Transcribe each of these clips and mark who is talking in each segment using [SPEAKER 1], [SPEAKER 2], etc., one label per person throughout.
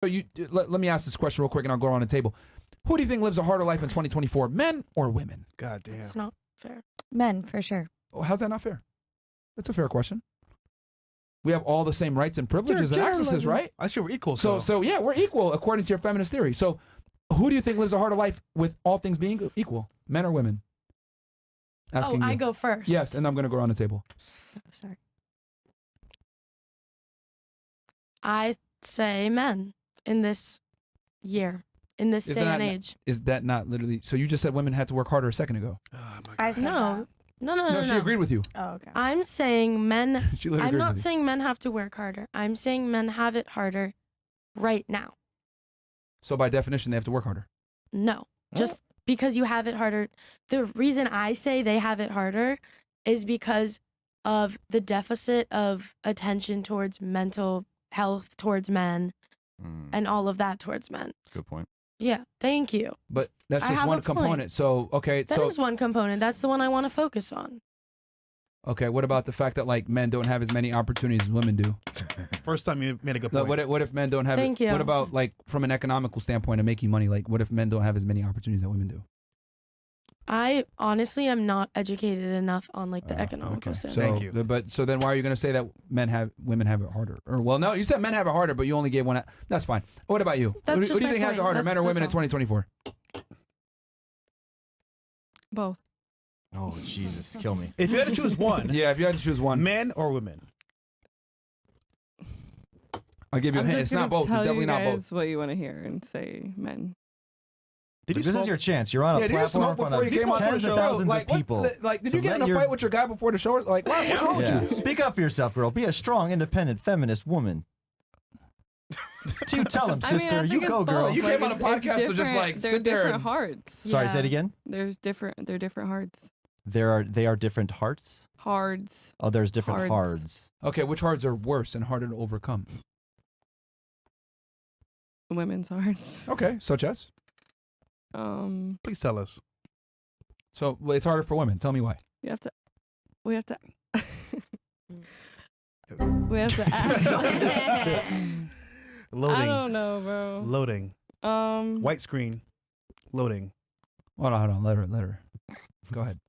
[SPEAKER 1] So let me ask this question real quick, and I'll go around the table. Who do you think lives a harder life in 2024, men or women?
[SPEAKER 2] God damn.
[SPEAKER 3] It's not fair.
[SPEAKER 4] Men, for sure.
[SPEAKER 1] Oh, how's that not fair? That's a fair question. We have all the same rights and privileges and accesses, right?
[SPEAKER 2] I sure we're equal.
[SPEAKER 1] So yeah, we're equal according to your feminist theory. So who do you think lives a harder life with all things being equal, men or women? Asking
[SPEAKER 3] I
[SPEAKER 1] you.
[SPEAKER 3] go first.
[SPEAKER 1] Yes, and I'm going to go around the table.
[SPEAKER 4] Oh, sorry.
[SPEAKER 3] I say men in this year, in this day and age.
[SPEAKER 1] Is that not literally? So you just said women had to work harder a second ago.
[SPEAKER 2] Oh, my God.
[SPEAKER 4] I said
[SPEAKER 3] No. No.
[SPEAKER 1] She agreed with you.
[SPEAKER 4] Oh, okay.
[SPEAKER 3] I'm saying men.
[SPEAKER 1] She literally
[SPEAKER 3] I'm
[SPEAKER 1] agreed
[SPEAKER 3] not
[SPEAKER 1] with you.
[SPEAKER 3] saying men have to work harder. I'm saying men have it harder right now.
[SPEAKER 1] So by definition, they have to work harder.
[SPEAKER 3] No, just because you have it harder. The reason I say they have it harder is because of the deficit of attention towards mental health towards men and all of that towards men.
[SPEAKER 5] Good point.
[SPEAKER 3] Yeah, thank you.
[SPEAKER 1] But that's
[SPEAKER 3] I
[SPEAKER 1] just
[SPEAKER 3] have
[SPEAKER 1] one
[SPEAKER 3] a point.
[SPEAKER 1] component. So okay,
[SPEAKER 3] That is one component. That's the one I want to focus on.
[SPEAKER 1] okay. What about the fact that like men don't have as many opportunities as women do?
[SPEAKER 2] First time you made a good
[SPEAKER 1] No,
[SPEAKER 2] point.
[SPEAKER 1] what if men don't have?
[SPEAKER 3] Thank you.
[SPEAKER 1] What about like from an economical standpoint of making money? Like what if men don't have as many opportunities that women do?
[SPEAKER 3] I honestly am not educated enough on like the economical
[SPEAKER 1] So,
[SPEAKER 3] standpoint.
[SPEAKER 2] Thank you.
[SPEAKER 1] But so then why are you going to say that women have it harder? Or well, no, you said men have it harder, but you only gave one. That's fine. What about you?
[SPEAKER 3] That's
[SPEAKER 1] Who
[SPEAKER 3] just
[SPEAKER 1] do you
[SPEAKER 3] my
[SPEAKER 1] think has it
[SPEAKER 3] point.
[SPEAKER 1] harder, men or women in
[SPEAKER 3] That's all.
[SPEAKER 1] 2024?
[SPEAKER 6] Both.
[SPEAKER 5] Oh, Jesus. Kill me.
[SPEAKER 2] If you had to choose one,
[SPEAKER 1] Yeah, if you had to choose one,
[SPEAKER 2] men or women?
[SPEAKER 1] I'll give you a
[SPEAKER 6] I'm
[SPEAKER 1] hint.
[SPEAKER 6] just
[SPEAKER 1] It's not
[SPEAKER 6] gonna
[SPEAKER 1] both. It's
[SPEAKER 6] tell
[SPEAKER 1] definitely
[SPEAKER 6] you
[SPEAKER 1] not
[SPEAKER 6] guys
[SPEAKER 1] both.
[SPEAKER 6] what you want to hear and say men.
[SPEAKER 2] Did you
[SPEAKER 5] This
[SPEAKER 2] smoke?
[SPEAKER 5] is your chance. You're on a
[SPEAKER 1] Yeah, did you
[SPEAKER 5] platform
[SPEAKER 1] smoke
[SPEAKER 5] in front
[SPEAKER 1] before
[SPEAKER 5] of
[SPEAKER 1] you came on
[SPEAKER 5] tens
[SPEAKER 1] the
[SPEAKER 5] of
[SPEAKER 1] show?
[SPEAKER 5] thousands
[SPEAKER 1] Like,
[SPEAKER 5] of
[SPEAKER 1] what-
[SPEAKER 5] people.
[SPEAKER 1] like, did
[SPEAKER 5] So
[SPEAKER 1] you get in
[SPEAKER 5] let
[SPEAKER 1] a
[SPEAKER 5] your-
[SPEAKER 1] fight with your guy before the show? Like, what's wrong with
[SPEAKER 5] Yeah.
[SPEAKER 1] you?
[SPEAKER 5] Speak up for yourself, girl. Be a strong, independent, feminist woman. You tell him, sister.
[SPEAKER 6] I think
[SPEAKER 5] You
[SPEAKER 6] it's
[SPEAKER 5] go, girl.
[SPEAKER 6] both.
[SPEAKER 1] You came on a
[SPEAKER 6] it's
[SPEAKER 1] podcast, so just, like,
[SPEAKER 6] they're
[SPEAKER 1] sit there
[SPEAKER 6] different
[SPEAKER 1] and-
[SPEAKER 6] hearts.
[SPEAKER 5] Sorry, say it
[SPEAKER 4] Yeah.
[SPEAKER 5] again.
[SPEAKER 6] They're different hearts.
[SPEAKER 5] They are different hearts.
[SPEAKER 6] Hards.
[SPEAKER 5] Oh, there's different
[SPEAKER 6] Hards.
[SPEAKER 5] hards.
[SPEAKER 1] Okay, which hards are worse and harder to overcome?
[SPEAKER 6] Women's hearts.
[SPEAKER 1] Okay, such as?
[SPEAKER 2] Please tell us.
[SPEAKER 1] So well, it's harder for women. Tell me why.
[SPEAKER 6] We have to we have to act.
[SPEAKER 2] Loading.
[SPEAKER 6] I don't know, bro.
[SPEAKER 2] Loading. White screen. Loading.
[SPEAKER 1] Hold on. Let her. Go ahead.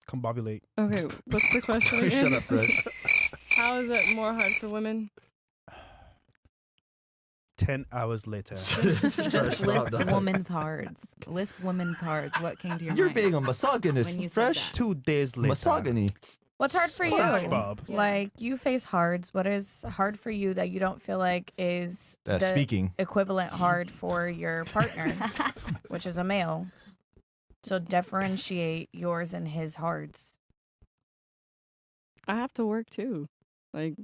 [SPEAKER 2] Combobulate.
[SPEAKER 6] Okay, what's the question again?
[SPEAKER 5] Shut up, Fresh.
[SPEAKER 6] How is it more hard for women?
[SPEAKER 2] 10 hours later.
[SPEAKER 7] Just list women's hearts. List women's hearts. What came to your
[SPEAKER 5] You're
[SPEAKER 7] mind?
[SPEAKER 5] being a
[SPEAKER 7] when
[SPEAKER 5] misogynist,
[SPEAKER 7] you said
[SPEAKER 5] Fresh.
[SPEAKER 7] that?
[SPEAKER 2] 2 days later.
[SPEAKER 5] Misogyny.
[SPEAKER 4] What's hard for you?
[SPEAKER 2] SpongeBob.
[SPEAKER 7] Yeah.
[SPEAKER 4] Like, you face hards. What is hard for you that you don't feel like is the
[SPEAKER 5] Speaking.
[SPEAKER 4] equivalent hard for your partner, which is a male? So differentiate yours and his hards.
[SPEAKER 6] I have to work too. Like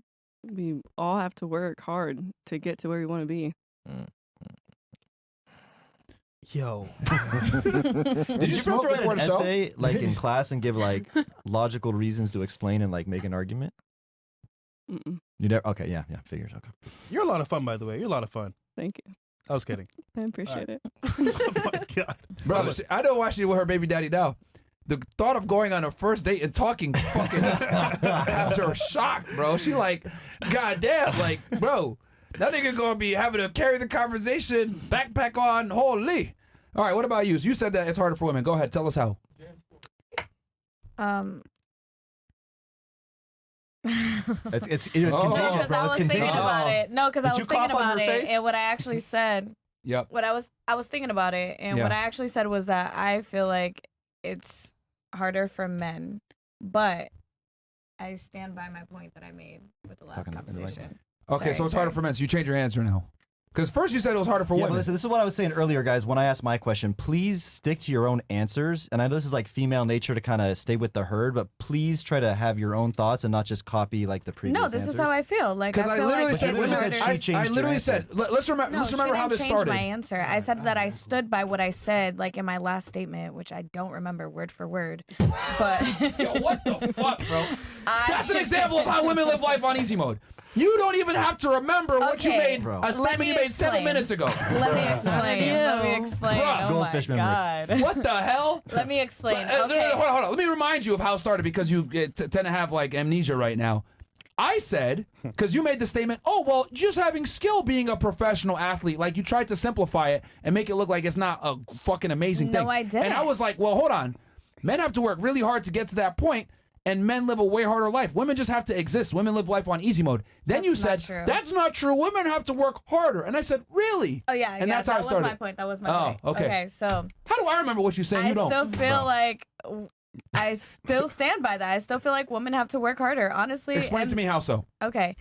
[SPEAKER 6] we all have to work hard to get to where we want to be.
[SPEAKER 2] Yo.
[SPEAKER 5] Did you
[SPEAKER 1] smoke
[SPEAKER 5] ever write
[SPEAKER 1] before
[SPEAKER 5] an
[SPEAKER 1] the show?
[SPEAKER 5] essay like in class and give like logical reasons to explain and like make an argument?
[SPEAKER 6] Mm-mm.
[SPEAKER 5] You never. Okay, yeah, figured. Okay.
[SPEAKER 2] You're a lot of fun, by the way. You're a lot of fun.
[SPEAKER 6] Thank you.
[SPEAKER 2] I was kidding.
[SPEAKER 6] I appreciate it.
[SPEAKER 2] Oh my God.
[SPEAKER 1] Bro, see, I know why she's with her baby daddy now. The thought of going on a first date and talking fucking has her shocked, bro. She like, goddamn, like, bro, that nigga gonna be having to carry the conversation, backpack on, holy. All right, what about you? You said that it's harder for women. Go ahead, tell us how.
[SPEAKER 5] It's
[SPEAKER 1] Oh.
[SPEAKER 5] contagious, bro.
[SPEAKER 4] I
[SPEAKER 5] It's
[SPEAKER 4] was thinking
[SPEAKER 5] contagious.
[SPEAKER 4] about it. No, because I
[SPEAKER 5] Did
[SPEAKER 4] was
[SPEAKER 5] you
[SPEAKER 4] thinking
[SPEAKER 5] cough on
[SPEAKER 4] about
[SPEAKER 5] her
[SPEAKER 4] it,
[SPEAKER 5] face?
[SPEAKER 4] and what I actually said.
[SPEAKER 1] Yep.
[SPEAKER 4] What I was thinking about it, and
[SPEAKER 1] Yeah.
[SPEAKER 4] what I actually said was that I feel like it's harder for men, but I stand by my point that I made with the last
[SPEAKER 5] Talking to the mic.
[SPEAKER 4] conversation.
[SPEAKER 1] Okay, so it's harder for men. So you change your answer now. Because first you said it was harder for
[SPEAKER 5] Yeah, but
[SPEAKER 1] women.
[SPEAKER 5] listen, this is what I was saying earlier, guys. When I asked my question, please stick to your own answers. And I know this is like female nature to kind of stay with the herd, but please try to have your own thoughts and not just copy like the previous.
[SPEAKER 4] No, this is how I feel. Like
[SPEAKER 1] Because I
[SPEAKER 4] feel
[SPEAKER 1] literally
[SPEAKER 4] like
[SPEAKER 1] said
[SPEAKER 4] it's
[SPEAKER 5] women
[SPEAKER 1] women.
[SPEAKER 5] said
[SPEAKER 4] harder.
[SPEAKER 5] she changed
[SPEAKER 1] I
[SPEAKER 5] your
[SPEAKER 1] literally
[SPEAKER 5] answer.
[SPEAKER 1] said. Let's remember.
[SPEAKER 4] No,
[SPEAKER 1] let's
[SPEAKER 4] she
[SPEAKER 1] remember how
[SPEAKER 4] didn't
[SPEAKER 1] this
[SPEAKER 4] change
[SPEAKER 1] started.
[SPEAKER 4] my answer. I said that I stood by what I said, like in my last statement, which I don't remember word for word. But
[SPEAKER 1] Yo, what the fuck, bro?
[SPEAKER 4] I-
[SPEAKER 1] That's an example of how women live life on easy mode. You don't even have to remember what you
[SPEAKER 4] Okay,
[SPEAKER 1] made,
[SPEAKER 5] bro.
[SPEAKER 1] a statement
[SPEAKER 4] me
[SPEAKER 1] you made 7
[SPEAKER 4] explain.
[SPEAKER 1] minutes ago.
[SPEAKER 4] Let me explain. Let me explain.
[SPEAKER 1] Bruh.
[SPEAKER 4] Oh
[SPEAKER 5] Goldfish
[SPEAKER 4] my
[SPEAKER 5] memory.
[SPEAKER 4] god.
[SPEAKER 1] What the hell?
[SPEAKER 4] Let me explain.
[SPEAKER 1] No,
[SPEAKER 4] Okay.
[SPEAKER 1] hold on. Let me remind you of how it started because you tend to have like amnesia right now. I said, because you made the statement, oh, well, just having skill being a professional athlete, like you tried to simplify it and make it look like it's not a fucking amazing thing.
[SPEAKER 4] No, I didn't.
[SPEAKER 1] And I was like, well, hold on. Men have to work really hard to get to that point, and men live a way harder life. Women just have to exist. Women live life on easy mode. Then you said,
[SPEAKER 4] That's not true.
[SPEAKER 1] that's not true. Women have to work harder. And I said, really?
[SPEAKER 4] Oh yeah,
[SPEAKER 1] And
[SPEAKER 4] yeah,
[SPEAKER 1] that's how
[SPEAKER 4] that
[SPEAKER 1] I
[SPEAKER 4] was
[SPEAKER 1] started.
[SPEAKER 4] my point. That was my
[SPEAKER 1] Oh,
[SPEAKER 4] point.
[SPEAKER 1] okay.
[SPEAKER 4] So
[SPEAKER 1] How do I remember what you said?
[SPEAKER 4] I
[SPEAKER 1] You don't.
[SPEAKER 4] still feel like I still stand by that. I still feel like women have to work harder. Honestly,
[SPEAKER 1] Explain to me how so.
[SPEAKER 4] Okay,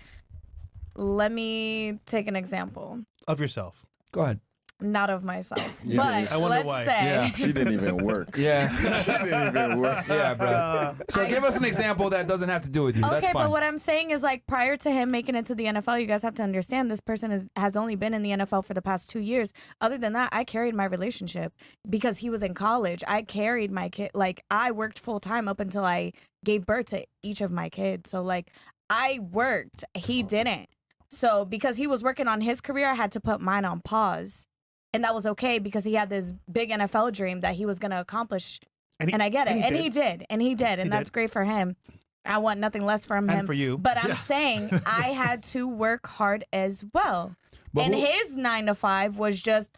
[SPEAKER 4] let me take an example.
[SPEAKER 2] Of yourself.
[SPEAKER 1] Go ahead.
[SPEAKER 4] Not of myself,
[SPEAKER 8] Yeah.
[SPEAKER 4] but
[SPEAKER 2] I wonder
[SPEAKER 4] let's
[SPEAKER 2] why.
[SPEAKER 4] say.
[SPEAKER 1] Yeah.
[SPEAKER 8] She didn't even work.
[SPEAKER 1] Yeah.
[SPEAKER 8] She didn't even work.
[SPEAKER 1] Yeah, bro. So give us an example that doesn't have to do with you. That's
[SPEAKER 4] Okay,
[SPEAKER 1] fine.
[SPEAKER 4] but what I'm saying is, like, prior to him making it to the NFL, you guys have to understand this person has only been in the NFL for the past 2 years. Other than that, I carried my relationship because he was in college. I carried my kid. Like, I worked full time up until I gave birth to each of my kids. So, like, I worked. He didn't. So, because he was working on his career, I had to put mine on pause. And that was okay because he had this big NFL dream that he was going to accomplish. And I get it. And he did. And he did. And that's great for him. I want nothing less from him.
[SPEAKER 2] And for you.
[SPEAKER 4] But I'm saying I had to work hard as well.
[SPEAKER 1] But
[SPEAKER 4] and
[SPEAKER 1] who-
[SPEAKER 4] his 9 to 5 was just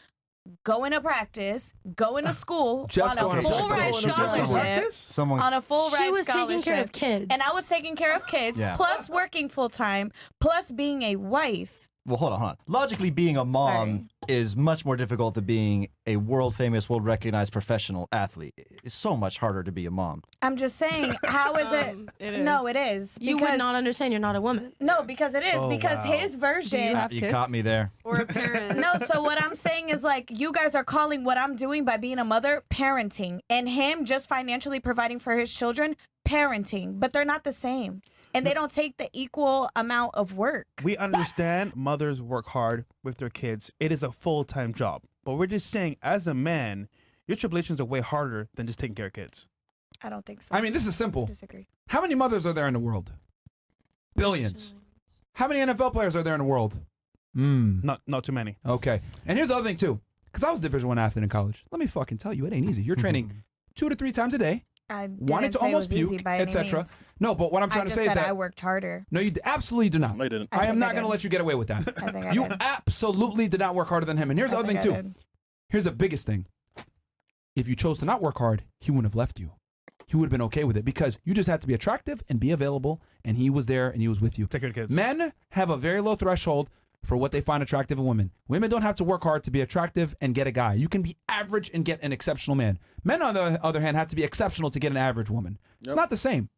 [SPEAKER 4] going to practice, going to school
[SPEAKER 1] Just
[SPEAKER 4] on
[SPEAKER 1] going
[SPEAKER 4] a
[SPEAKER 1] to
[SPEAKER 4] full ride
[SPEAKER 1] practice.
[SPEAKER 4] scholarship.
[SPEAKER 5] Someone
[SPEAKER 4] On a full
[SPEAKER 3] She
[SPEAKER 4] ride
[SPEAKER 3] was
[SPEAKER 4] scholarship.
[SPEAKER 3] taking care of kids.
[SPEAKER 4] And I was taking care of kids,
[SPEAKER 5] Yeah.
[SPEAKER 4] plus working full time, plus being a wife.
[SPEAKER 5] Well, hold on. Logically, being a mom is much more difficult than being a world famous, world recognized professional athlete. It's so much harder to be a mom.
[SPEAKER 4] I'm just saying, how is it?
[SPEAKER 6] It is.
[SPEAKER 4] No, it is.
[SPEAKER 3] You would not understand. You're not a woman.
[SPEAKER 4] No, because it is.
[SPEAKER 2] Oh,
[SPEAKER 4] because
[SPEAKER 2] wow.
[SPEAKER 4] his version.
[SPEAKER 7] have
[SPEAKER 5] You
[SPEAKER 7] kids?
[SPEAKER 5] caught me there.
[SPEAKER 7] Or a parent.
[SPEAKER 4] No, so what I'm saying is, like, you guys are calling what I'm doing by being a mother parenting, and him just financially providing for his children parenting, but they're not the same. And they don't take the equal amount of work.
[SPEAKER 2] We understand mothers work hard with their kids. It is a full-time job. But we're just saying, as a man, your tribulations are way harder than just taking care of kids.
[SPEAKER 4] I don't think so.
[SPEAKER 1] I mean, this is simple.
[SPEAKER 4] Disagree.
[SPEAKER 1] How many mothers are there in the world? Billions. How many NFL players are there in the world?
[SPEAKER 2] Not too many.
[SPEAKER 1] Okay. And here's the other thing, too. Because I was a Division I athlete in college. Let me fucking tell you, it ain't easy. You're training 2 to 3 times a day.
[SPEAKER 4] I
[SPEAKER 1] Wanted
[SPEAKER 4] didn't
[SPEAKER 1] to
[SPEAKER 4] say it
[SPEAKER 1] almost
[SPEAKER 4] was easy
[SPEAKER 1] puke,
[SPEAKER 4] by any
[SPEAKER 1] etc.
[SPEAKER 4] means.
[SPEAKER 1] No, but what I'm
[SPEAKER 4] I
[SPEAKER 1] trying to
[SPEAKER 4] just
[SPEAKER 1] say is
[SPEAKER 4] said
[SPEAKER 1] that
[SPEAKER 4] I worked harder.
[SPEAKER 1] no, you absolutely do not.
[SPEAKER 8] I didn't.
[SPEAKER 1] I am
[SPEAKER 4] think
[SPEAKER 1] not
[SPEAKER 4] I
[SPEAKER 1] going to
[SPEAKER 4] did.
[SPEAKER 1] let you get away with that.
[SPEAKER 4] I think I
[SPEAKER 1] You
[SPEAKER 4] did.
[SPEAKER 1] absolutely did not work harder than him. And here's the
[SPEAKER 4] I
[SPEAKER 1] other thing,
[SPEAKER 4] think I
[SPEAKER 1] too.
[SPEAKER 4] did.
[SPEAKER 1] Here's the biggest thing. If you chose to not work hard, he wouldn't have left you. He would have been okay with it because you just had to be attractive and be available, and he was there and he was with you.
[SPEAKER 2] Take care of kids.
[SPEAKER 1] Men have a very low threshold for what they find attractive in women. Women don't have to work hard to be attractive and get a guy. You can be average and get an exceptional man. Men, on the other hand, have to be exceptional to get an average woman. It's not the same.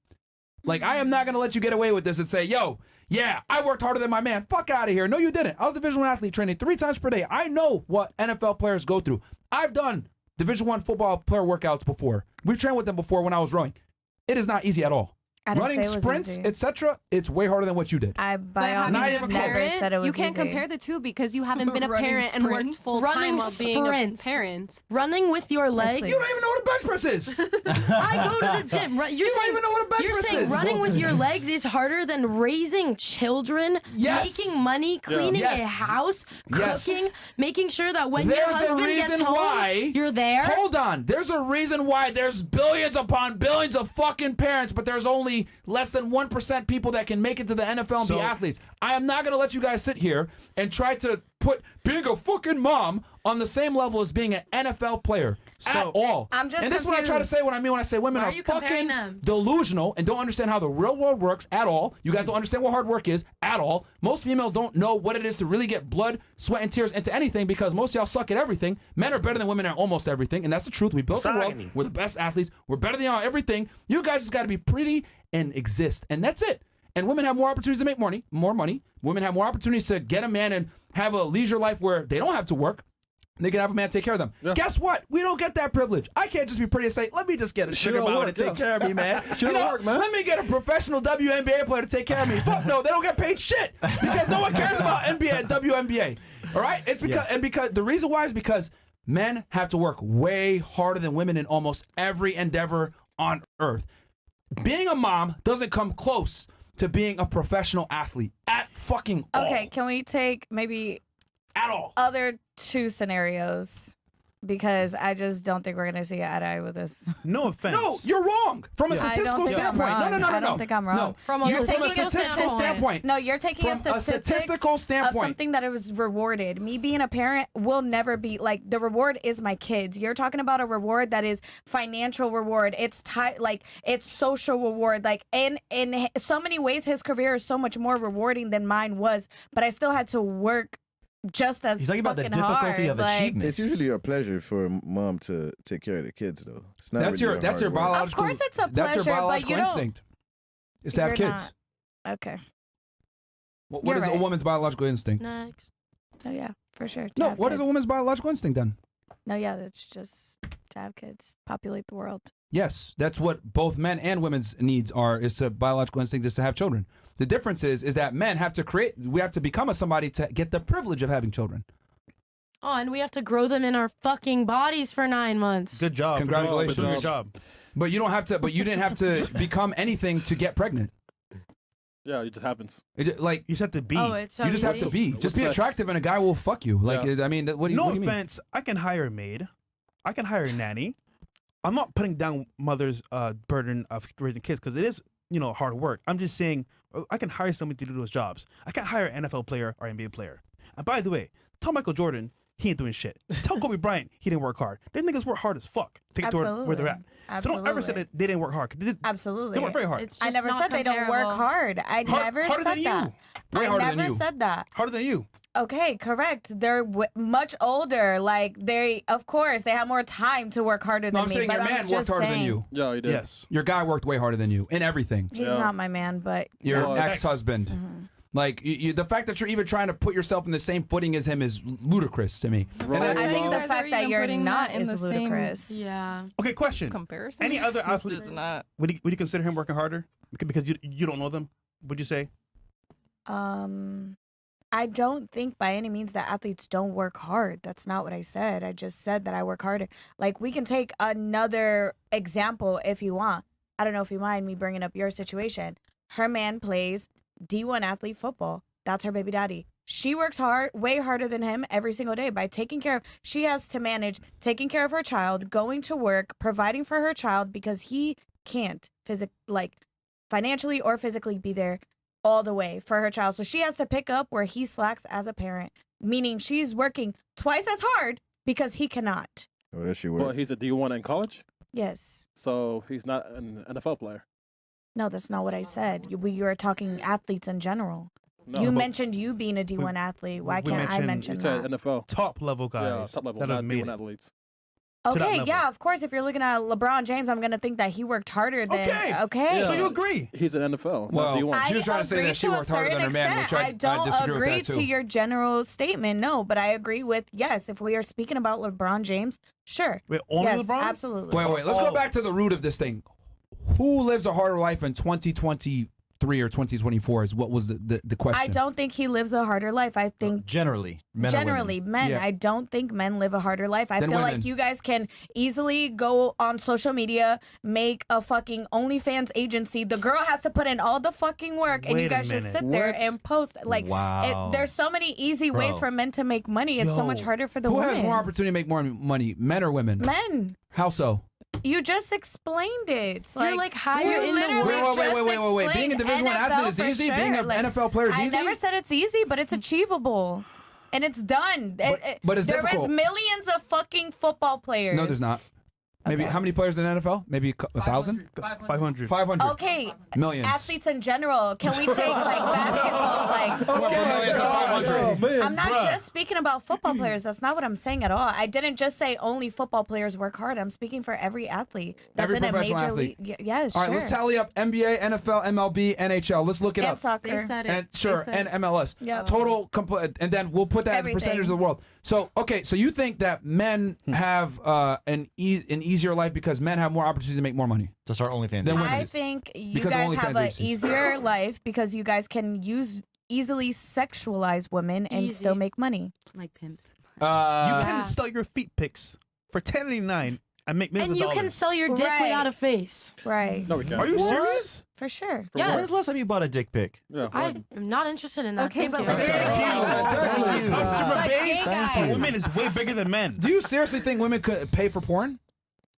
[SPEAKER 1] Like, I am not going to let you get away with this and say, yo, yeah, I worked harder than my man. Fuck out of here. No, you didn't. I was a Division I athlete training 3 times per day. I know what NFL players go through. I've done Division I football player workouts before. We've trained with them before when I was rowing. It is not easy at all.
[SPEAKER 4] I didn't
[SPEAKER 1] Running
[SPEAKER 4] say it was
[SPEAKER 1] sprints,
[SPEAKER 4] easy.
[SPEAKER 1] etc., it's way harder than what you did.
[SPEAKER 4] I
[SPEAKER 9] But
[SPEAKER 4] by all
[SPEAKER 9] having
[SPEAKER 1] Not
[SPEAKER 4] means
[SPEAKER 1] even
[SPEAKER 9] been a
[SPEAKER 4] never
[SPEAKER 1] close.
[SPEAKER 9] parent,
[SPEAKER 4] said it was
[SPEAKER 9] you can't
[SPEAKER 4] easy.
[SPEAKER 9] compare the two because you haven't been a
[SPEAKER 7] Running
[SPEAKER 9] parent and worked
[SPEAKER 7] sprints.
[SPEAKER 9] full
[SPEAKER 3] Running
[SPEAKER 9] time while being a
[SPEAKER 3] sprints.
[SPEAKER 9] parent.
[SPEAKER 3] Running with your legs.
[SPEAKER 1] You don't even know what a bench press is.
[SPEAKER 3] I go to the gym. You're
[SPEAKER 1] You don't
[SPEAKER 3] saying,
[SPEAKER 1] even know what a bench
[SPEAKER 3] You're
[SPEAKER 1] press
[SPEAKER 3] saying
[SPEAKER 1] is.
[SPEAKER 3] running with your legs is harder than raising children,
[SPEAKER 1] Yes.
[SPEAKER 3] making money, cleaning
[SPEAKER 1] Yes.
[SPEAKER 3] a house,
[SPEAKER 1] Yes.
[SPEAKER 3] cooking, making sure that when your
[SPEAKER 1] There's a
[SPEAKER 3] husband gets
[SPEAKER 1] reason
[SPEAKER 3] home,
[SPEAKER 1] why.
[SPEAKER 3] you're there.
[SPEAKER 1] Hold on. There's a reason why there's billions upon billions of fucking parents, but there's only less than 1% people that can make it to the NFL and be
[SPEAKER 2] So-
[SPEAKER 1] athletes. I am not going to let you guys sit here and try to put being a fucking mom on the same level as being an NFL player at
[SPEAKER 2] So-
[SPEAKER 1] all.
[SPEAKER 4] I'm just
[SPEAKER 1] and this is what I try to
[SPEAKER 4] confused.
[SPEAKER 1] say when I mean when I say women
[SPEAKER 3] Why
[SPEAKER 1] are
[SPEAKER 3] are you comparing
[SPEAKER 1] fucking
[SPEAKER 3] them?
[SPEAKER 1] delusional and don't understand how the real world works at all. You guys don't understand what hard work is at all. Most females don't know what it is to really get blood, sweat, and tears into anything because most of y'all suck at everything. Men are better than women at almost everything, and that's the truth. We built the world. We're the best athletes. We're better than y'all at everything. You guys just got to be pretty and exist, and that's it. And women have more opportunities to make more money. Women have more opportunities to get a man and have a leisure life where they don't have to work. They can have a man take care of them. Guess what? We don't get that privilege. I can't just be pretty and say, let me just get a sugar
[SPEAKER 8] don't
[SPEAKER 1] mama to
[SPEAKER 8] work,
[SPEAKER 1] take
[SPEAKER 8] yeah.
[SPEAKER 1] care of me, man.
[SPEAKER 8] Shit don't work, man.
[SPEAKER 1] Let me get a professional WNBA player to take care of me. Fuck no, they don't get paid shit because no one cares about NBA and WNBA. All right? It's because the reason why is because men have to work way harder than women in almost every endeavor on earth. Being a mom doesn't come close to being a professional athlete at fucking all.
[SPEAKER 4] Okay, can we take maybe
[SPEAKER 1] At all.
[SPEAKER 4] other 2 scenarios? because I just don't think we're gonna see eye to eye with this.
[SPEAKER 2] No offense.
[SPEAKER 1] No, you're wrong. From a
[SPEAKER 2] Yeah.
[SPEAKER 4] I don't
[SPEAKER 1] statistical
[SPEAKER 4] think I'm
[SPEAKER 1] standpoint.
[SPEAKER 4] wrong.
[SPEAKER 1] No.
[SPEAKER 4] I don't think I'm wrong.
[SPEAKER 1] No.
[SPEAKER 3] From a
[SPEAKER 1] You're from a
[SPEAKER 3] statistical
[SPEAKER 1] statistical standpoint.
[SPEAKER 4] No, you're taking
[SPEAKER 1] From a
[SPEAKER 4] statistics
[SPEAKER 1] statistical
[SPEAKER 4] of
[SPEAKER 1] standpoint.
[SPEAKER 4] something that it was rewarded. Me being a parent will never be like the reward is my kids. You're talking about a reward that is financial reward. It's like it's social reward. Like in so many ways, his career is so much more rewarding than mine was. But I still had to work just as
[SPEAKER 5] He's talking about the
[SPEAKER 4] fucking
[SPEAKER 5] difficulty
[SPEAKER 4] hard.
[SPEAKER 5] of
[SPEAKER 4] Like,
[SPEAKER 5] achievement.
[SPEAKER 8] It's usually a pleasure for a mom to take care of the kids, though. It's not
[SPEAKER 1] That's
[SPEAKER 8] really
[SPEAKER 1] your
[SPEAKER 8] a
[SPEAKER 1] that's your
[SPEAKER 8] hard work.
[SPEAKER 1] biological.
[SPEAKER 4] Of course it's a
[SPEAKER 1] That's your
[SPEAKER 4] pleasure, but
[SPEAKER 1] biological
[SPEAKER 4] you don't-
[SPEAKER 1] instinct. Is to have
[SPEAKER 4] You're
[SPEAKER 1] kids.
[SPEAKER 4] Okay.
[SPEAKER 1] What
[SPEAKER 4] You're
[SPEAKER 1] is a
[SPEAKER 4] right.
[SPEAKER 1] woman's biological instinct?
[SPEAKER 3] Next.
[SPEAKER 4] Oh yeah, for sure. to
[SPEAKER 1] No,
[SPEAKER 4] have
[SPEAKER 1] what is a
[SPEAKER 4] kids.
[SPEAKER 1] woman's biological instinct then?
[SPEAKER 4] No, yeah, it's just to have kids, populate the world.
[SPEAKER 1] Yes, that's what both men and women's needs are. Is to biological instinct is to have children. The difference is that men have to create. We have to become a somebody to get the privilege of having children.
[SPEAKER 3] Oh, and we have to grow them in our fucking bodies for 9 months.
[SPEAKER 2] Good job.
[SPEAKER 1] Congratulations.
[SPEAKER 2] Good job.
[SPEAKER 1] But you don't have to. But you didn't have to become anything to get pregnant.
[SPEAKER 10] Yeah, it just happens.
[SPEAKER 1] Like
[SPEAKER 2] You just have to be.
[SPEAKER 3] Oh, it's so
[SPEAKER 1] you just have
[SPEAKER 3] easy.
[SPEAKER 1] to be. Just be
[SPEAKER 10] sex.
[SPEAKER 1] attractive, and a guy will fuck you. Like
[SPEAKER 10] Yeah.
[SPEAKER 1] I mean, what do you,
[SPEAKER 2] no
[SPEAKER 1] what do you mean?
[SPEAKER 2] offense. I can hire a maid. I can hire a nanny. I'm not putting down mothers' burden of raising kids because it is, hard work. I'm just saying I can hire somebody to do those jobs. I can't hire an NFL player or NBA player. And by the way, tell Michael Jordan he ain't doing shit. Tell Kobe Bryant he didn't work hard. They niggas work hard as fuck to get to where they're at. So don't ever say that they didn't work hard. 'Cause They
[SPEAKER 4] Absolutely.
[SPEAKER 2] work very hard.
[SPEAKER 3] It's
[SPEAKER 4] I
[SPEAKER 3] just
[SPEAKER 4] never
[SPEAKER 3] not
[SPEAKER 4] said they don't work
[SPEAKER 3] comparable.
[SPEAKER 4] hard. I never
[SPEAKER 2] harder
[SPEAKER 4] said
[SPEAKER 2] than
[SPEAKER 4] that.
[SPEAKER 2] you.
[SPEAKER 1] Way
[SPEAKER 4] I
[SPEAKER 1] harder than
[SPEAKER 4] never
[SPEAKER 1] you.
[SPEAKER 4] said that.
[SPEAKER 2] Harder than you.
[SPEAKER 4] Okay, correct. They're much older. Like of course, they have more time to work harder than
[SPEAKER 1] No, I'm
[SPEAKER 4] me.
[SPEAKER 1] saying
[SPEAKER 4] but
[SPEAKER 1] your
[SPEAKER 4] I'm
[SPEAKER 1] man
[SPEAKER 4] just
[SPEAKER 1] worked harder than
[SPEAKER 4] saying-
[SPEAKER 1] you.
[SPEAKER 10] Yeah, you did.
[SPEAKER 2] Yes.
[SPEAKER 1] Your guy worked way harder than you in everything.
[SPEAKER 4] He's
[SPEAKER 10] Yeah.
[SPEAKER 4] not my man, but
[SPEAKER 1] Your
[SPEAKER 10] No, it's-
[SPEAKER 1] ex-husband. Like the fact that you're even trying to put yourself in the same footing as him is ludicrous to me. And
[SPEAKER 10] Right.
[SPEAKER 1] then-
[SPEAKER 4] I think
[SPEAKER 9] you
[SPEAKER 4] the
[SPEAKER 9] guys are
[SPEAKER 4] fact that
[SPEAKER 9] even
[SPEAKER 4] you're
[SPEAKER 9] putting
[SPEAKER 4] not
[SPEAKER 9] that in
[SPEAKER 4] is
[SPEAKER 9] the same-
[SPEAKER 4] ludicrous.
[SPEAKER 3] Yeah.
[SPEAKER 2] Okay, question.
[SPEAKER 9] Comparison?
[SPEAKER 2] Any other
[SPEAKER 9] This
[SPEAKER 2] athlete
[SPEAKER 9] is not.
[SPEAKER 2] would you consider him working harder because you don't know them? Would you say?
[SPEAKER 4] I don't think by any means that athletes don't work hard. That's not what I said. I just said that I work harder. Like, we can take another example if you want. I don't know if you mind me bringing up your situation. Her man plays D1 athlete football. That's her baby daddy. She works hard, way harder than him every single day by taking care of, she has to manage taking care of her child, going to work, providing for her child because he can't financially or physically be there all the way for her child. So she has to pick up where he slacks as a parent, meaning she's working twice as hard because he cannot.
[SPEAKER 8] Oh, that shit
[SPEAKER 10] But
[SPEAKER 8] work.
[SPEAKER 10] he's a D1 in college,
[SPEAKER 4] Yes.
[SPEAKER 10] so he's not an NFL player.
[SPEAKER 4] No, that's not what I said. You were talking athletes in general.
[SPEAKER 10] No,
[SPEAKER 4] You
[SPEAKER 10] but
[SPEAKER 4] mentioned you being a D1 athlete. Why
[SPEAKER 2] we
[SPEAKER 4] can't I
[SPEAKER 2] mentioned-
[SPEAKER 4] mention
[SPEAKER 10] you said
[SPEAKER 4] that?
[SPEAKER 10] NFL.
[SPEAKER 2] Top level
[SPEAKER 10] Yeah,
[SPEAKER 2] guys
[SPEAKER 10] top level,
[SPEAKER 2] that
[SPEAKER 10] not
[SPEAKER 2] have made
[SPEAKER 10] D1
[SPEAKER 2] it.
[SPEAKER 10] athletes.
[SPEAKER 2] to that
[SPEAKER 4] Okay,
[SPEAKER 2] level.
[SPEAKER 4] yeah, of course. If you're looking at LeBron James, I'm gonna think that he worked harder than.
[SPEAKER 2] Okay.
[SPEAKER 4] Okay.
[SPEAKER 10] Yeah.
[SPEAKER 2] So you agree?
[SPEAKER 10] He's an NFL,
[SPEAKER 1] Well,
[SPEAKER 10] not D1.
[SPEAKER 1] she was trying to say
[SPEAKER 4] agree
[SPEAKER 1] that she
[SPEAKER 4] to a
[SPEAKER 1] worked harder than her
[SPEAKER 4] certain
[SPEAKER 1] man,
[SPEAKER 4] extent.
[SPEAKER 1] which I
[SPEAKER 4] don't
[SPEAKER 1] disagree with
[SPEAKER 4] agree
[SPEAKER 1] that too.
[SPEAKER 4] to your general statement. No, but I agree with yes. If we are speaking about LeBron James, sure.
[SPEAKER 2] Wait, only
[SPEAKER 4] Yes,
[SPEAKER 2] LeBron?
[SPEAKER 4] absolutely.
[SPEAKER 1] Wait. Let's go
[SPEAKER 2] Oh.
[SPEAKER 1] back to the root of this thing. Who lives a harder life in 2023 or 2024 is what was the question.
[SPEAKER 4] I don't think he lives a harder life. I think
[SPEAKER 5] Generally, men or women.
[SPEAKER 4] generally men.
[SPEAKER 1] Yeah.
[SPEAKER 4] I don't think men live a harder life. I
[SPEAKER 1] Than
[SPEAKER 4] feel
[SPEAKER 1] women.
[SPEAKER 4] like you guys can easily go on social media, make a fucking OnlyFans agency. The girl has to put in all the fucking work, and you
[SPEAKER 2] Wait a
[SPEAKER 4] guys just
[SPEAKER 2] minute.
[SPEAKER 4] sit there
[SPEAKER 8] What?
[SPEAKER 4] and post. Like,
[SPEAKER 5] Wow.
[SPEAKER 4] there's so many easy ways
[SPEAKER 5] Bro.
[SPEAKER 4] for men to make money. It's so much
[SPEAKER 2] Yo.
[SPEAKER 4] harder for the
[SPEAKER 1] Who
[SPEAKER 4] women.
[SPEAKER 1] has more opportunity to make more money, men or women?
[SPEAKER 4] Men.
[SPEAKER 1] How so?
[SPEAKER 4] You just explained it.
[SPEAKER 3] You're, like, higher
[SPEAKER 4] you
[SPEAKER 3] in the
[SPEAKER 4] literally
[SPEAKER 3] world.
[SPEAKER 1] Wait.
[SPEAKER 4] just
[SPEAKER 1] Being a Division I
[SPEAKER 4] explained
[SPEAKER 1] athlete is
[SPEAKER 4] NFL for
[SPEAKER 1] easy?
[SPEAKER 4] sure.
[SPEAKER 1] Being an
[SPEAKER 4] Like,
[SPEAKER 1] NFL player is easy?
[SPEAKER 4] I never said it's easy, but it's achievable. And it's done.
[SPEAKER 1] But it's
[SPEAKER 4] there
[SPEAKER 1] difficult.
[SPEAKER 4] is millions of fucking football players.
[SPEAKER 1] No, there's not. Maybe how many players in the NFL? Maybe 1,000?
[SPEAKER 2] 500.
[SPEAKER 1] 500.
[SPEAKER 4] Okay,
[SPEAKER 1] Millions.
[SPEAKER 4] athletes in general. Can we take like basketball? Like,
[SPEAKER 1] Millions of 500.
[SPEAKER 4] I'm not just speaking about football players. That's not what I'm saying at all. I didn't just say only football players work hard. I'm speaking for every athlete that's
[SPEAKER 1] Every
[SPEAKER 4] in a
[SPEAKER 1] professional
[SPEAKER 4] major
[SPEAKER 1] athlete.
[SPEAKER 4] league. Yes,
[SPEAKER 1] All right,
[SPEAKER 4] sure.
[SPEAKER 1] let's tally up NBA, NFL, MLB, NHL. Let's look it
[SPEAKER 4] and
[SPEAKER 1] up.
[SPEAKER 7] They
[SPEAKER 4] soccer.
[SPEAKER 7] said it.
[SPEAKER 1] And
[SPEAKER 7] They
[SPEAKER 1] sure,
[SPEAKER 7] said-
[SPEAKER 1] and MLS.
[SPEAKER 4] Yep.
[SPEAKER 1] Total, and then we'll put that in the percentage of the world. So, okay, so you think that men have an easier life because men have more opportunities to make more money?
[SPEAKER 5] To start OnlyFans.
[SPEAKER 1] Then women.
[SPEAKER 4] I think you
[SPEAKER 1] Because
[SPEAKER 4] guys
[SPEAKER 1] OnlyFans
[SPEAKER 4] have
[SPEAKER 1] are
[SPEAKER 4] an
[SPEAKER 1] easy.
[SPEAKER 4] easier life because you guys can easily sexualize women and still
[SPEAKER 3] Easy.
[SPEAKER 4] make money.
[SPEAKER 7] Like pimps.
[SPEAKER 2] You
[SPEAKER 1] Uh,
[SPEAKER 2] can sell your feet pics for $10.99 and make millions
[SPEAKER 3] And
[SPEAKER 2] of
[SPEAKER 3] you
[SPEAKER 2] dollars.
[SPEAKER 3] can sell your dick
[SPEAKER 4] Right.
[SPEAKER 3] without a face.
[SPEAKER 4] Right.
[SPEAKER 10] No, we can't.
[SPEAKER 2] Are you serious?
[SPEAKER 4] For sure.
[SPEAKER 3] Yes.
[SPEAKER 5] When's the last time you bought a dick pic?
[SPEAKER 10] Yeah.
[SPEAKER 3] I'm not interested in that.
[SPEAKER 9] Okay,
[SPEAKER 3] Thank
[SPEAKER 9] but
[SPEAKER 3] you.
[SPEAKER 9] like,
[SPEAKER 5] Thank you.
[SPEAKER 2] Customer
[SPEAKER 9] But
[SPEAKER 2] base
[SPEAKER 9] gay
[SPEAKER 2] for
[SPEAKER 9] guys.
[SPEAKER 2] women is way bigger than men.
[SPEAKER 1] Do you seriously think women could pay for porn?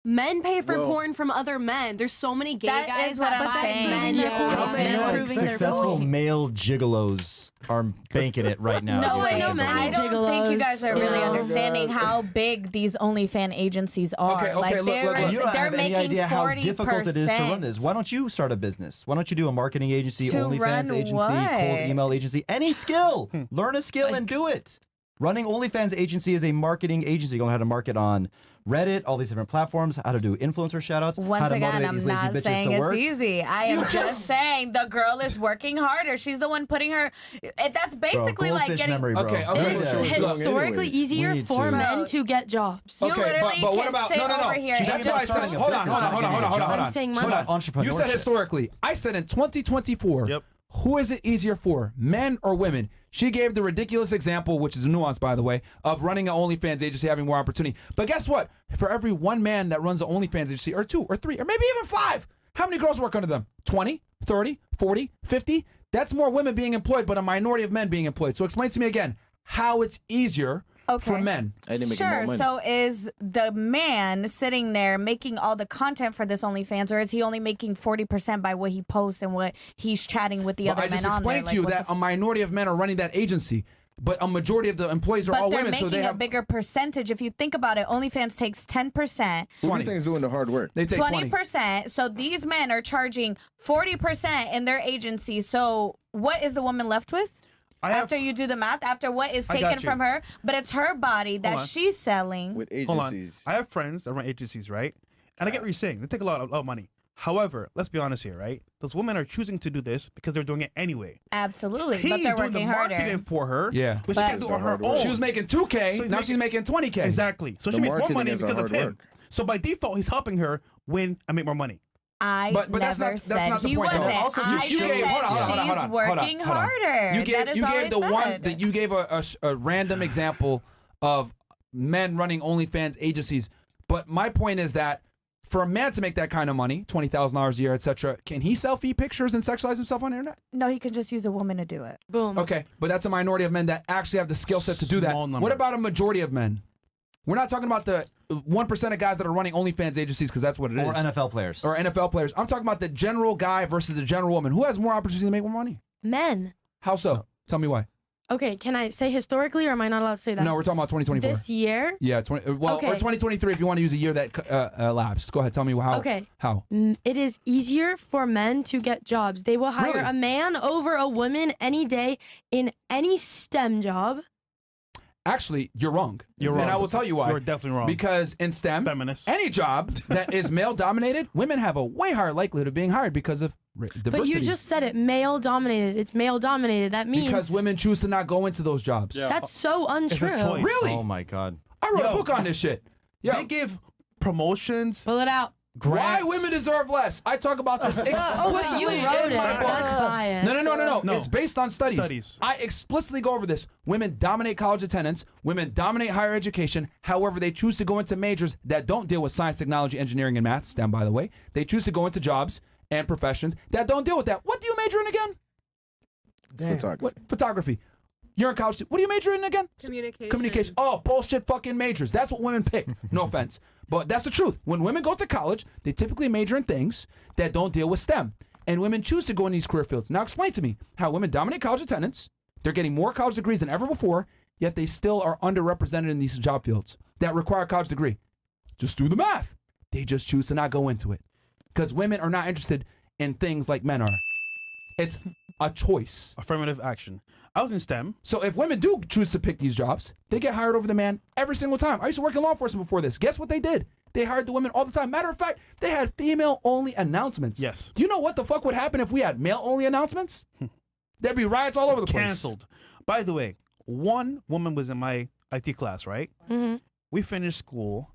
[SPEAKER 9] Men pay for
[SPEAKER 10] Well-
[SPEAKER 9] porn from other men. There's so many gay
[SPEAKER 4] That
[SPEAKER 9] guys
[SPEAKER 4] is what
[SPEAKER 9] that
[SPEAKER 4] I'm
[SPEAKER 9] buy
[SPEAKER 4] saying.
[SPEAKER 9] men
[SPEAKER 3] Yeah.
[SPEAKER 9] porn.
[SPEAKER 3] Yeah.
[SPEAKER 5] I feel like
[SPEAKER 3] proving their
[SPEAKER 5] successful
[SPEAKER 3] point.
[SPEAKER 5] male gigolos are banking it right now.
[SPEAKER 4] No,
[SPEAKER 5] You're
[SPEAKER 4] wait,
[SPEAKER 5] thinking
[SPEAKER 3] men
[SPEAKER 5] about
[SPEAKER 4] I
[SPEAKER 5] it.
[SPEAKER 4] don't think you guys are really
[SPEAKER 3] Yeah.
[SPEAKER 4] understanding how big these OnlyFans agencies are.
[SPEAKER 1] Okay,
[SPEAKER 4] like
[SPEAKER 1] look,
[SPEAKER 4] they're,
[SPEAKER 1] look, look.
[SPEAKER 5] You don't
[SPEAKER 4] they're
[SPEAKER 5] have any
[SPEAKER 4] making
[SPEAKER 5] idea how
[SPEAKER 4] 40%
[SPEAKER 5] difficult it is to run this. Why don't you start a business? Why don't you do a marketing agency,
[SPEAKER 4] To
[SPEAKER 5] OnlyFans
[SPEAKER 4] run
[SPEAKER 5] agency,
[SPEAKER 4] what?
[SPEAKER 5] cold email agency, any skill? Learn a skill and do it. Running OnlyFans agency is a marketing agency. You're going to know how to market on Reddit, all these different platforms, how to do influencer shoutouts, how
[SPEAKER 4] Once
[SPEAKER 5] to
[SPEAKER 4] again,
[SPEAKER 5] motivate
[SPEAKER 4] I'm
[SPEAKER 5] these lazy
[SPEAKER 4] not
[SPEAKER 5] bitches
[SPEAKER 4] saying
[SPEAKER 5] to
[SPEAKER 4] it's
[SPEAKER 5] work.
[SPEAKER 4] easy. I am just saying the girl is working harder. She's the one putting her. That's basically like
[SPEAKER 5] goldfish
[SPEAKER 4] getting.
[SPEAKER 5] memory, bro.
[SPEAKER 1] Okay, okay.
[SPEAKER 3] It
[SPEAKER 1] That's
[SPEAKER 3] is
[SPEAKER 1] what
[SPEAKER 8] we're doing
[SPEAKER 3] historically
[SPEAKER 8] anyways.
[SPEAKER 3] easier
[SPEAKER 5] We need
[SPEAKER 3] for
[SPEAKER 5] to.
[SPEAKER 3] men to get jobs.
[SPEAKER 4] You
[SPEAKER 1] Okay,
[SPEAKER 4] literally
[SPEAKER 1] but what
[SPEAKER 4] can
[SPEAKER 1] about
[SPEAKER 4] sit
[SPEAKER 1] no?
[SPEAKER 4] over here and
[SPEAKER 1] That's
[SPEAKER 4] just
[SPEAKER 1] why I said.
[SPEAKER 5] starting a
[SPEAKER 1] Hold on,
[SPEAKER 5] business,
[SPEAKER 1] hold on, hold on, hold on, hold on.
[SPEAKER 3] I'm saying money.
[SPEAKER 5] Hold on, entrepreneurship.
[SPEAKER 1] You said historically. I said in 2024.
[SPEAKER 2] Yep.
[SPEAKER 1] Who is it easier for, men or women? She gave the ridiculous example, which is a nuance, by the way, of running an OnlyFans agency, having more opportunity. But guess what? For every one man that runs an OnlyFans agency, or two, or three, or maybe even five, how many girls work under them? 20, 30, 40, 50? That's more women being employed, but a minority of men being employed. So explain to me again how it's easier for men.
[SPEAKER 8] I didn't make more
[SPEAKER 4] Sure.
[SPEAKER 8] money.
[SPEAKER 4] So is the man sitting there making all the content for this OnlyFans, or is he only making 40% by what he posts and what he's chatting with the
[SPEAKER 1] But
[SPEAKER 4] other
[SPEAKER 1] I
[SPEAKER 4] men
[SPEAKER 1] just
[SPEAKER 4] on there?
[SPEAKER 1] explained to
[SPEAKER 4] Like,
[SPEAKER 1] you
[SPEAKER 4] what
[SPEAKER 1] that
[SPEAKER 4] the
[SPEAKER 1] a minority of men are running that agency, but a majority of the employees are
[SPEAKER 4] but
[SPEAKER 1] all
[SPEAKER 4] they're
[SPEAKER 1] women,
[SPEAKER 4] making
[SPEAKER 1] so they
[SPEAKER 4] a
[SPEAKER 1] have
[SPEAKER 4] bigger percentage. If you think about it, OnlyFans takes 10%.
[SPEAKER 8] Who do
[SPEAKER 1] 20.
[SPEAKER 8] you think is doing the hard work?
[SPEAKER 1] They take 20.
[SPEAKER 4] 20%. So these men are charging 40% in their agency. So what is the woman left with? After you do the math, after what is
[SPEAKER 2] I got
[SPEAKER 4] taken
[SPEAKER 2] you.
[SPEAKER 4] from her, but it's her body that
[SPEAKER 2] on.
[SPEAKER 4] she's selling.
[SPEAKER 8] With
[SPEAKER 2] Hold on.
[SPEAKER 8] agencies.
[SPEAKER 2] I have friends that run agencies, right? And I get what you're saying. They take a lot of money. However, let's be honest here, right? Those women are choosing to do this because they're doing it anyway.
[SPEAKER 4] Absolutely,
[SPEAKER 2] He's
[SPEAKER 4] but they're
[SPEAKER 2] doing the
[SPEAKER 4] working
[SPEAKER 2] marketing
[SPEAKER 4] harder.
[SPEAKER 2] for her.
[SPEAKER 1] Yeah.
[SPEAKER 2] But she
[SPEAKER 4] But-
[SPEAKER 2] can't do it on her
[SPEAKER 8] hard work.
[SPEAKER 2] own.
[SPEAKER 1] She was making 2K,
[SPEAKER 2] So he's
[SPEAKER 1] now she's making 20K.
[SPEAKER 2] Exactly. So
[SPEAKER 8] The
[SPEAKER 2] she makes more
[SPEAKER 8] marketing
[SPEAKER 2] money
[SPEAKER 8] is the
[SPEAKER 2] because of
[SPEAKER 8] hard
[SPEAKER 2] him.
[SPEAKER 8] work.
[SPEAKER 2] So by default, he's helping her win and make more money.
[SPEAKER 4] I
[SPEAKER 1] But that's
[SPEAKER 4] never
[SPEAKER 1] not-
[SPEAKER 4] said
[SPEAKER 1] that's not the
[SPEAKER 4] he
[SPEAKER 1] point, though.
[SPEAKER 4] wasn't.
[SPEAKER 1] Also,
[SPEAKER 4] I
[SPEAKER 1] you
[SPEAKER 4] just
[SPEAKER 1] gave-
[SPEAKER 4] said
[SPEAKER 1] hold on, hold on, hold on,
[SPEAKER 4] she's
[SPEAKER 1] hold on,
[SPEAKER 4] working
[SPEAKER 1] hold on.
[SPEAKER 4] harder.
[SPEAKER 1] You gave
[SPEAKER 4] That is
[SPEAKER 1] you
[SPEAKER 4] all
[SPEAKER 1] gave
[SPEAKER 4] I
[SPEAKER 1] the one
[SPEAKER 4] said.
[SPEAKER 1] that you gave a random example of men running OnlyFans agencies. But my point is that for a man to make that kind of money, $20,000 a year, etc., can he selfie pictures and sexualize himself on the internet?
[SPEAKER 4] No, he can just use a woman to do it.
[SPEAKER 3] Boom.
[SPEAKER 1] Okay, but that's a minority of men that actually have the skill set to do that.
[SPEAKER 2] Small number.
[SPEAKER 1] What about a majority of men? We're not talking about the 1% of guys that are running OnlyFans agencies because that's what it is.
[SPEAKER 5] Or NFL players.
[SPEAKER 1] Or NFL players. I'm talking about the general guy versus the general woman. Who has more opportunity to make more money?
[SPEAKER 3] Men.
[SPEAKER 1] How so? Tell me why.
[SPEAKER 3] Okay, can I say historically, or am I not allowed to say that?
[SPEAKER 1] No, we're talking about 2024.
[SPEAKER 3] This year.
[SPEAKER 1] Yeah, 20, well,
[SPEAKER 3] Okay.
[SPEAKER 1] or 2023 if you want to use a year that elapsed. Go ahead, tell me how.
[SPEAKER 3] Okay.
[SPEAKER 1] How?
[SPEAKER 3] It is easier for men to get jobs. They will hire
[SPEAKER 1] Really?
[SPEAKER 3] a man over a woman any day in any STEM job.
[SPEAKER 1] Actually, you're wrong.
[SPEAKER 2] You're
[SPEAKER 1] and
[SPEAKER 2] wrong.
[SPEAKER 1] I will tell you why.
[SPEAKER 2] You're definitely wrong.
[SPEAKER 1] Because in STEM,
[SPEAKER 2] Feminist.
[SPEAKER 1] any job that is male dominated, women have a way higher likelihood of being hired because of diversity.
[SPEAKER 3] But you just said it, male dominated. It's male dominated. That means
[SPEAKER 1] because women choose to not go into those jobs.
[SPEAKER 10] Yeah.
[SPEAKER 3] that's so untrue.
[SPEAKER 2] choice.
[SPEAKER 1] Really?
[SPEAKER 5] Oh my God.
[SPEAKER 1] I wrote a
[SPEAKER 2] Yo.
[SPEAKER 1] book on this shit. Yeah.
[SPEAKER 2] They give promotions.
[SPEAKER 3] Pull it out.
[SPEAKER 1] Why
[SPEAKER 2] grants.
[SPEAKER 1] women deserve less? I talk about this
[SPEAKER 3] Oh, but
[SPEAKER 1] explicitly
[SPEAKER 3] you
[SPEAKER 1] in
[SPEAKER 3] wrote it.
[SPEAKER 1] my book.
[SPEAKER 3] That's biased.
[SPEAKER 1] No.
[SPEAKER 2] No.
[SPEAKER 1] It's based on studies.
[SPEAKER 2] Studies.
[SPEAKER 1] I explicitly go over this. Women dominate college attendance. Women dominate higher education. However, they choose to go into majors that don't deal with science, technology, engineering, and math. STEM, by the way. They choose to go into jobs and professions that don't deal with that. What do you major in again?
[SPEAKER 8] Photography.
[SPEAKER 1] What? Photography. You're in college. What do you major in again?
[SPEAKER 9] Communication.
[SPEAKER 1] Communication. Oh, bullshit fucking majors. That's what women pick. No offense. But that's the truth. When women go to college, they typically major in things that don't deal with STEM. And women choose to go in these career fields. Now explain to me how women dominate college attendance. They're getting more college degrees than ever before, yet they still are underrepresented in these job fields that require a college degree. Just do the math. They just choose to not go into it. Because women are not interested in things like men are. It's a choice.
[SPEAKER 2] Affirmative action. I was in STEM.
[SPEAKER 1] So if women do choose to pick these jobs, they get hired over the man every single time. I used to work in law enforcement before this. Guess what they did? They hired the women all the time. Matter of fact, they had female-only announcements.
[SPEAKER 2] Yes.
[SPEAKER 1] Do you know what the fuck would happen if we had male-only announcements? There'd be riots all over the place.
[SPEAKER 2] Canceled. By the way, one woman was in my IT class, right?
[SPEAKER 3] Mhm.
[SPEAKER 2] We finished school.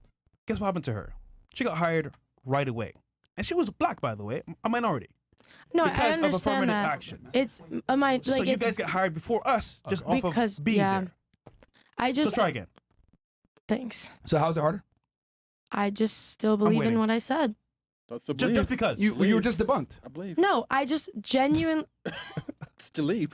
[SPEAKER 2] Guess what happened to her? She got hired right away. And she was black, by the way, a minority.
[SPEAKER 3] No,
[SPEAKER 2] because
[SPEAKER 3] I
[SPEAKER 2] of
[SPEAKER 3] understand
[SPEAKER 2] affirmative
[SPEAKER 3] that.
[SPEAKER 2] action.
[SPEAKER 3] It's a like
[SPEAKER 2] So you
[SPEAKER 3] it's
[SPEAKER 2] guys get hired before us just off
[SPEAKER 3] because
[SPEAKER 2] of being
[SPEAKER 3] yeah.
[SPEAKER 2] there.
[SPEAKER 3] I
[SPEAKER 2] So
[SPEAKER 3] just
[SPEAKER 2] try again.
[SPEAKER 3] thanks.
[SPEAKER 1] So how's it harder?
[SPEAKER 3] I just still believe in
[SPEAKER 2] waiting.
[SPEAKER 3] what I said.
[SPEAKER 10] That's a
[SPEAKER 2] Just because.
[SPEAKER 1] You were just debunked.
[SPEAKER 10] I believe.
[SPEAKER 3] No, I just genuinely.
[SPEAKER 10] It's Jalib.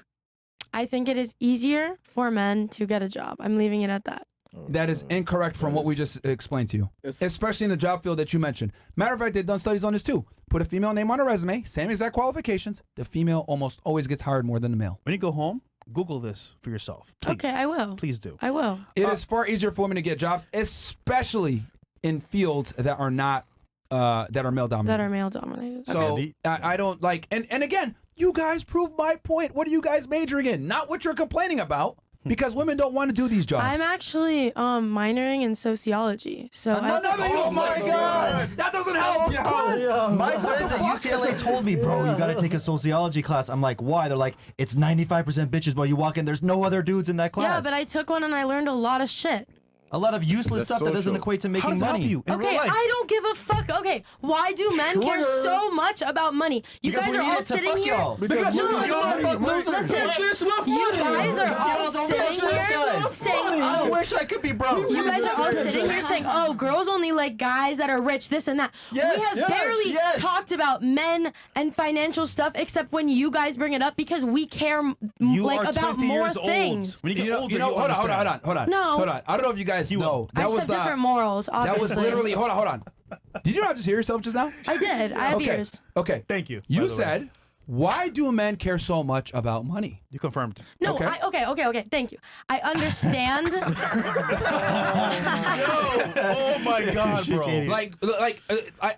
[SPEAKER 3] I think it is easier for men to get a job. I'm leaving it at that.
[SPEAKER 1] That is incorrect from what we just explained to you, especially in the job field that you mentioned. Matter of fact, they've done studies on this too. Put a female name on a resume, same exact qualifications. The female almost always gets hired more than the male.
[SPEAKER 2] When you go home, Google this for yourself. Please.
[SPEAKER 3] Okay, I will.
[SPEAKER 2] Please do.
[SPEAKER 3] I will.
[SPEAKER 1] It is far easier for women to get jobs, especially in fields that are not that are male dominated.
[SPEAKER 3] That are male dominated.
[SPEAKER 1] So I don't like, and again, you guys prove my point. What are you guys majoring in? Not what you're complaining about, because women don't want to do these jobs.
[SPEAKER 3] I'm actually minoring in sociology. So
[SPEAKER 5] Oh my God!
[SPEAKER 1] That doesn't help.
[SPEAKER 5] My friends at UCLA told me, bro, you gotta take a sociology class. I'm like, why? They're like, it's 95% bitches, but you walk in, there's no other dudes in that class.
[SPEAKER 3] Yeah, but I took one and I learned a lot of shit.
[SPEAKER 5] A lot of useless stuff that doesn't equate to making money.
[SPEAKER 3] Okay, I don't give a fuck. Okay, why do men care so much about money? You
[SPEAKER 5] Because
[SPEAKER 3] guys
[SPEAKER 5] we
[SPEAKER 3] are
[SPEAKER 5] need
[SPEAKER 3] all
[SPEAKER 5] it to
[SPEAKER 3] sitting
[SPEAKER 5] fuck
[SPEAKER 3] here.
[SPEAKER 5] y'all. Because
[SPEAKER 3] No,
[SPEAKER 5] you all fuck losers.
[SPEAKER 3] listen, you guys are all sitting here saying,
[SPEAKER 5] I wish I could be broke.
[SPEAKER 3] You guys are all sitting here saying, "Oh, girls only like guys that are rich, this and that."
[SPEAKER 5] Yes,
[SPEAKER 3] we have barely
[SPEAKER 5] yes.
[SPEAKER 3] talked about men and financial stuff, except when you guys bring it up because we care about more things.
[SPEAKER 2] When you get older,
[SPEAKER 1] hold on.
[SPEAKER 3] No.
[SPEAKER 1] Hold on. I don't know if you guys know.
[SPEAKER 3] I just have different morals. Obviously.
[SPEAKER 1] That was literally. Hold on. Did you not just hear yourself just now?
[SPEAKER 3] I did. I have ears.
[SPEAKER 1] Okay.
[SPEAKER 2] Thank you.
[SPEAKER 1] You said, why do men care so much about money?
[SPEAKER 2] You confirmed.
[SPEAKER 3] No,
[SPEAKER 1] Okay.
[SPEAKER 3] okay. Thank you. I understand.
[SPEAKER 2] Oh my God, bro.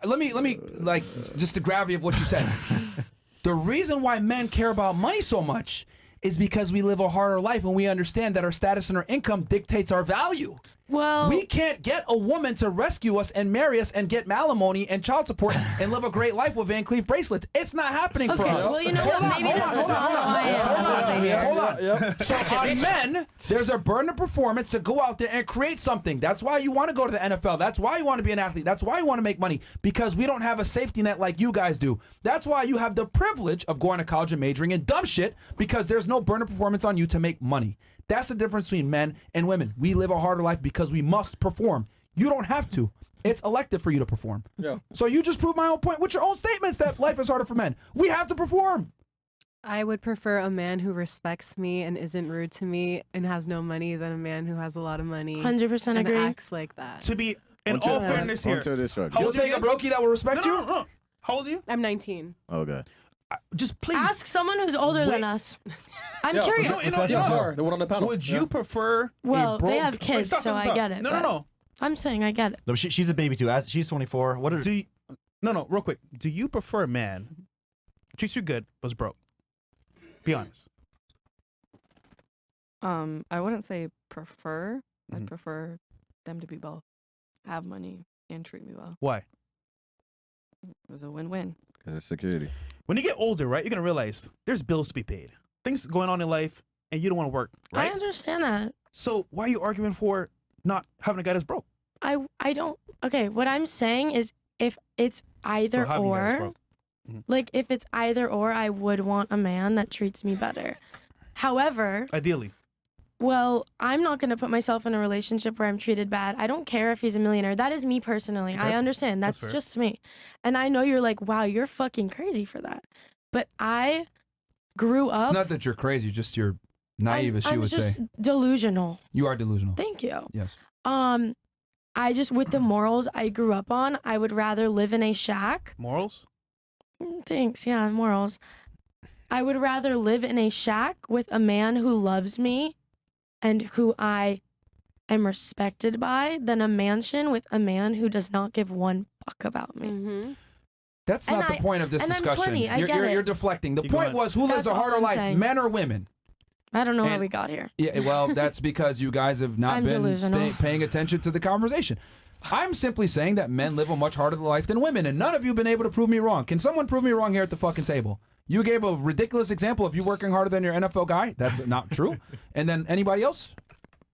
[SPEAKER 1] Let me just the gravity of what you said. The reason why men care about money so much is because we live a harder life and we understand that our status and our income dictates our value.
[SPEAKER 3] Well,
[SPEAKER 1] we can't get a woman to rescue us and marry us and get alimony and child support and live a great life with Van Cleef bracelets. It's not happening for us.
[SPEAKER 3] Well, you know what? Maybe that's just not how I am.
[SPEAKER 1] Hold on. So on men, there's a burden of performance to go out there and create something. That's why you want to go to the NFL. That's why you want to be an athlete. That's why you want to make money, because we don't have a safety net like you guys do. That's why you have the privilege of going to college and majoring in dumb shit, because there's no burden of performance on you to make money. That's the difference between men and women. We live a harder life because we must perform. You don't have to. It's elective for you to perform.
[SPEAKER 10] Yeah.
[SPEAKER 1] So you just proved my own point with your own statements that life is harder for men. We have to perform.
[SPEAKER 11] I would prefer a man who respects me and isn't rude to me and has no money than a man who has a lot of money.
[SPEAKER 3] 100%
[SPEAKER 11] and
[SPEAKER 3] agree.
[SPEAKER 11] acts like that.
[SPEAKER 2] To be in all fairness here,
[SPEAKER 1] You'll take a brokey that will respect you?
[SPEAKER 2] No. How old are you?
[SPEAKER 11] I'm 19.
[SPEAKER 8] Okay.
[SPEAKER 2] Just please
[SPEAKER 3] Ask someone who's older than us. I'm curious.
[SPEAKER 10] The one on the panel.
[SPEAKER 2] Would you prefer?
[SPEAKER 3] Well,
[SPEAKER 2] a broke...
[SPEAKER 3] they have kids,
[SPEAKER 2] Stop.
[SPEAKER 3] so I get it.
[SPEAKER 2] No.
[SPEAKER 3] but I'm saying I get it.
[SPEAKER 5] No, she's a baby too. She's 24. What are
[SPEAKER 2] Do you... No, real quick. Do you prefer a man treats you good but's broke? Be honest.
[SPEAKER 6] I wouldn't say prefer.
[SPEAKER 2] Mhm.
[SPEAKER 6] I'd prefer them to be both. Have money and treat me well.
[SPEAKER 2] Why?
[SPEAKER 6] It was a win-win.
[SPEAKER 8] Because it's security.
[SPEAKER 2] When you get older, right, you're gonna realize there's bills to be paid, things going on in life, and you don't want to work, right?
[SPEAKER 3] I understand that.
[SPEAKER 2] So why are you arguing for not having a guy that's broke?
[SPEAKER 3] I don't. Okay, what I'm saying is if it's either
[SPEAKER 2] So having a guy that's
[SPEAKER 3] or,
[SPEAKER 2] broke. Mhm.
[SPEAKER 3] like if it's either or, I would want a man that treats me better. However,
[SPEAKER 2] Ideally.
[SPEAKER 3] well, I'm not going to put myself in a relationship where I'm treated bad. I don't care if he's a millionaire. That is me personally. I
[SPEAKER 2] Okay.
[SPEAKER 3] understand.
[SPEAKER 2] That's
[SPEAKER 3] That's
[SPEAKER 2] fair.
[SPEAKER 3] just me. And I know you're like, wow, you're fucking crazy for that. But I grew up.
[SPEAKER 1] It's not that you're crazy, just you're naive, as she
[SPEAKER 3] I'm
[SPEAKER 1] would
[SPEAKER 3] just
[SPEAKER 1] say.
[SPEAKER 3] delusional.
[SPEAKER 1] You are delusional.
[SPEAKER 3] Thank you.
[SPEAKER 1] Yes.
[SPEAKER 3] I just, with the morals I grew up on, I would rather live in a shack.
[SPEAKER 2] Morals?
[SPEAKER 3] Thanks. Yeah, morals. I would rather live in a shack with a man who loves me and who I am respected by than a mansion with a man who does not give one fuck about me.
[SPEAKER 11] Mm-hmm.
[SPEAKER 1] That's
[SPEAKER 3] And
[SPEAKER 1] not the point of this
[SPEAKER 3] and I'm
[SPEAKER 1] discussion.
[SPEAKER 3] 20, I
[SPEAKER 1] you're,
[SPEAKER 3] get
[SPEAKER 1] you're,
[SPEAKER 3] it.
[SPEAKER 1] you're deflecting. The
[SPEAKER 2] Keep
[SPEAKER 1] point
[SPEAKER 2] going.
[SPEAKER 1] was who lives
[SPEAKER 3] That's
[SPEAKER 1] a
[SPEAKER 3] all
[SPEAKER 1] harder
[SPEAKER 3] I'm
[SPEAKER 1] life,
[SPEAKER 3] saying.
[SPEAKER 1] men or women?
[SPEAKER 3] I don't know how
[SPEAKER 1] And-
[SPEAKER 3] we got here.
[SPEAKER 1] Yeah, well, that's because you guys have not
[SPEAKER 3] I'm
[SPEAKER 1] been
[SPEAKER 3] delusional.
[SPEAKER 1] paying attention to the conversation. I'm simply saying that men live a much harder life than women, and none of you have been able to prove me wrong. Can someone prove me wrong here at the fucking table? You gave a ridiculous example of you working harder than your NFL guy. That's not true. And then anybody else?